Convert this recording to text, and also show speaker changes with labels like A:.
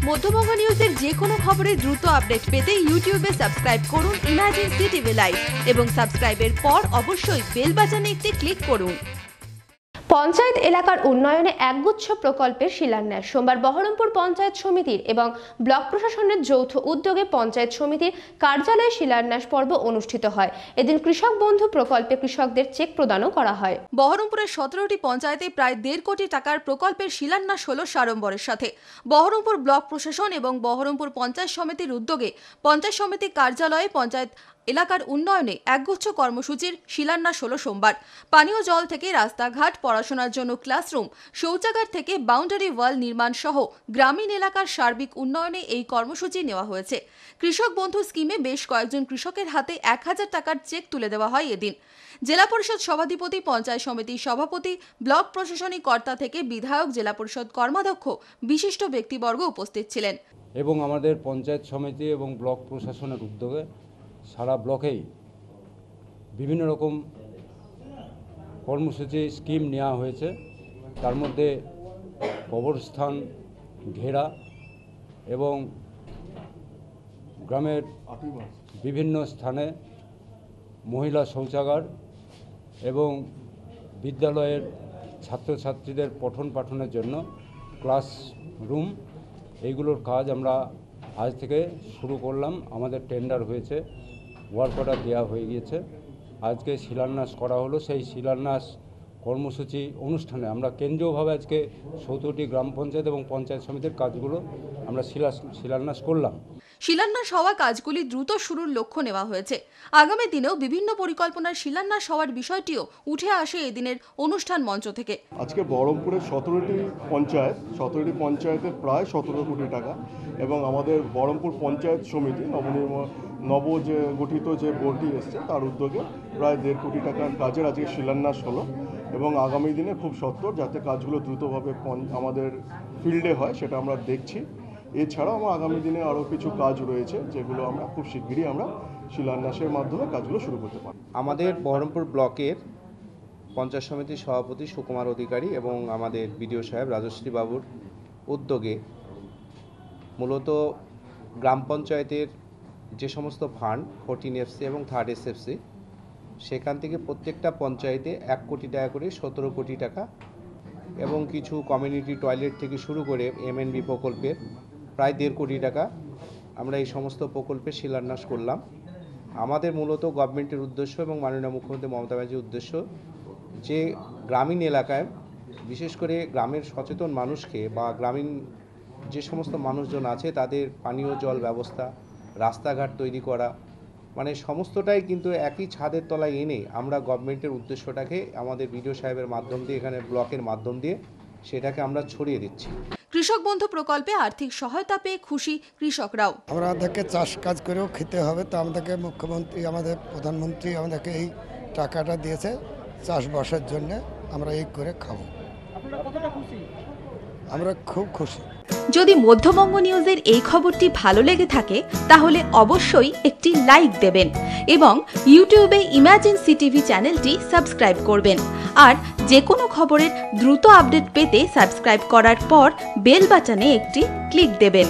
A: মধ্যবঙ্গ নিউজের যে কোনো খবরের দ্রুত আপডেট পেতে ইউটিউবে সাবস্ক্রাইব করুন ইমার্জেন্সি টিভি লাইভ এবং সাবস্ক্রাইবের পর অবশ্যই বেল বাটনে একটি ক্লিক করুন।
B: পঞ্চায়েত এলাকার উন্নয়নে একগুচ্ছ প্রকল্পের শিলান্যাস সোমবার বহরমপুর পঞ্চায়েত সমিতির এবং ব্লক প্রশাসনের যৌথ উদ্যোগে পঞ্চায়েত সমিতির কার্যালয়ে শিলান্যাস পর্ব অনুষ্ঠিত হয়। এদিন কৃষক বন্ধু প্রকল্পে কৃষকদের চেক প্রদানও করা হয়।
A: বহরমপুরের ১৭টি পঞ্চায়েতে প্রায় ১.৫ কোটি টাকার প্রকল্পের শিলান্যাস হল সাড়ম্বরের সাথে। বহরমপুর ব্লক প্রশাসন এবং বহরমপুর পঞ্চায়েত সমিতির উদ্যোগে পঞ্চায়েত সমিতি কার্যালয়ে পঞ্চায়েত এলাকার উন্নয়নে একগুচ্ছ কর্মসূচির শিলান্যাস হল সোমবার। পানীয় জল থেকে রাস্তাঘাট, পড়াশোনার জন্য ক্লাসরুম, শৌচাগার থেকে বাউন্ডারি ওয়াল নির্মাণ সহ গ্রামীণ এলাকার সার্বিক উন্নয়নে এই কর্মসূচি নেওয়া হয়েছে। কৃষক বন্ধু স্কিমে বেশ কয়েকজন কৃষকের হাতে ১,০০০ টাকার চেক তুলে দেওয়া হয় এদিন। জেলা পরিষদ সভাধিপতি, পঞ্চায়েত সমিতির সভাপতি, ব্লক প্রশাসনিক কর্তা থেকে বিধায়ক, জেলা পরিষদ কর্মাধ্যক্ষ, বিশিষ্ট ব্যক্তিবর্গ উপস্থিত ছিলেন।
C: এবং আমাদের পঞ্চায়েত সমিতি এবং ব্লক প্রশাসনের উদ্যোগে সারা ব্লকেই বিভিন্ন রকম কর্মসূচি স্কিম নেওয়া হয়েছে। তার মধ্যে কবরস্থান ঘেরা এবং গ্রামের বিভিন্ন স্থানে মহিলা শৌচাগার এবং বিদ্যালয়ের ছাত্রছাত্রীদের পঠন পাঠনের জন্য ক্লাসরুম, এইগুলোর কাজ আমরা আজ থেকে শুরু করলাম। আমাদের টেন্ডার হয়েছে, ওয়ার্ক অর্ডার দেওয়া হয়ে গিয়েছে। আজকে শিলান্যাস করা হলো। সেই শিলান্যাস কর্মসূচি অনুষ্ঠানে আমরা কেন্দ্রীয়ভাবে আজকে ১৭টি গ্রাম পঞ্চায়েত এবং পঞ্চায়েত সমিতির কাজগুলো আমরা শিলান্যাস করলাম।
A: শিলান্যাস হওয়া কাজগুলি দ্রুত শুরুর লক্ষ্য নেওয়া হয়েছে। আগামী দিনেও বিভিন্ন পরিকল্পনার শিলান্যাস হওয়ার বিষয়টিও উঠে আসে এদিনের অনুষ্ঠান মঞ্চ থেকে।
D: আজকে বহরমপুরের ১৭টি পঞ্চায়েতের প্রায় ১৭ কোটি টাকা এবং আমাদের বহরমপুর পঞ্চায়েত সমিতি গঠিত যে বোর্ডটি এসছে তার উদ্যোগে প্রায় ১.৫ কোটি টাকার কাজের আজকে শিলান্যাস হলো এবং আগামী দিনে খুব সত্বর যাতে কাজগুলো দ্রুতভাবে আমাদের ফিল্ডে হয় সেটা আমরা দেখছি। এছাড়াও আমার আগামী দিনে আরও কিছু কাজ রয়েছে যেগুলো আমরা খুব শিগগিরই আমরা শিলান্যাসের মাধ্যমে কাজগুলো শুরু করতে পারি।
E: আমাদের বহরমপুর ব্লকের পঞ্চায়েত সমিতির সভাপতি সুকুমার অধিকারী এবং আমাদের বিডিও সাহেব রাজশ্রী বাবুর উদ্যোগে মূলত গ্রাম পঞ্চায়েতের যে সমস্ত ফান্ড 14FC এবং 3rd SFC সেখান থেকে প্রত্যেকটা পঞ্চায়েতে ১ কোটি টাকা করে ১৭ কোটি টাকা এবং কিছু কমিউনিটি টয়লেট থেকে শুরু করে MNB প্রকল্পের প্রায় ১.৫ কোটি টাকা আমরা এই সমস্ত প্রকল্পের শিলান্যাস করলাম। আমাদের মূলত গভর্নমেন্টের উদ্দেশ্য এবং মাননীয় মুখ্যমন্ত্রী মমতা ব্যানার্জির উদ্দেশ্য যে গ্রামীণ এলাকায় বিশেষ করে গ্রামের সচেতন মানুষকে বা গ্রামীণ যে সমস্ত মানুষজন আছে তাদের পানীয় জল ব্যবস্থা, রাস্তাঘাট তৈরি করা, মানে সমস্তটাই কিন্তু একই ছাদের তলায় এনে আমরা গভর্নমেন্টের উদ্দেশ্যটাকে আমাদের বিডিও সাহেবের মাধ্যম দিয়ে এখানে ব্লকের মাধ্যম দিয়ে সেটাকে আমরা ছড়িয়ে দিচ্ছি।
A: কৃষক বন্ধু প্রকল্পে আর্থিক সহায়তা পেয়ে খুশি কৃষকরাও।
F: আমাদেরকে চাষ কাজ করেও খেতে হবে, তো আমাদেরকে মুখ্যমন্ত্রী, আমাদের প্রধানমন্ত্রী আমাদেরকে এই টাকাটা দিয়েছে চাষবাসের জন্য, আমরা এই করে খাবো। আমরা খুব খুশি।
A: যদি মধ্যবঙ্গ নিউজের এই খবরটি ভালো লেগে থাকে তাহলে অবশ্যই একটি লাইক দেবেন এবং ইউটিউবে ইমার্জেন্সি টিভি চ্যানেলটি সাবস্ক্রাইব করবেন। আর যে কোনো খবরের দ্রুত আপডেট পেতে সাবস্ক্রাইব করার পর বেল বাটনে একটি ক্লিক দেবেন।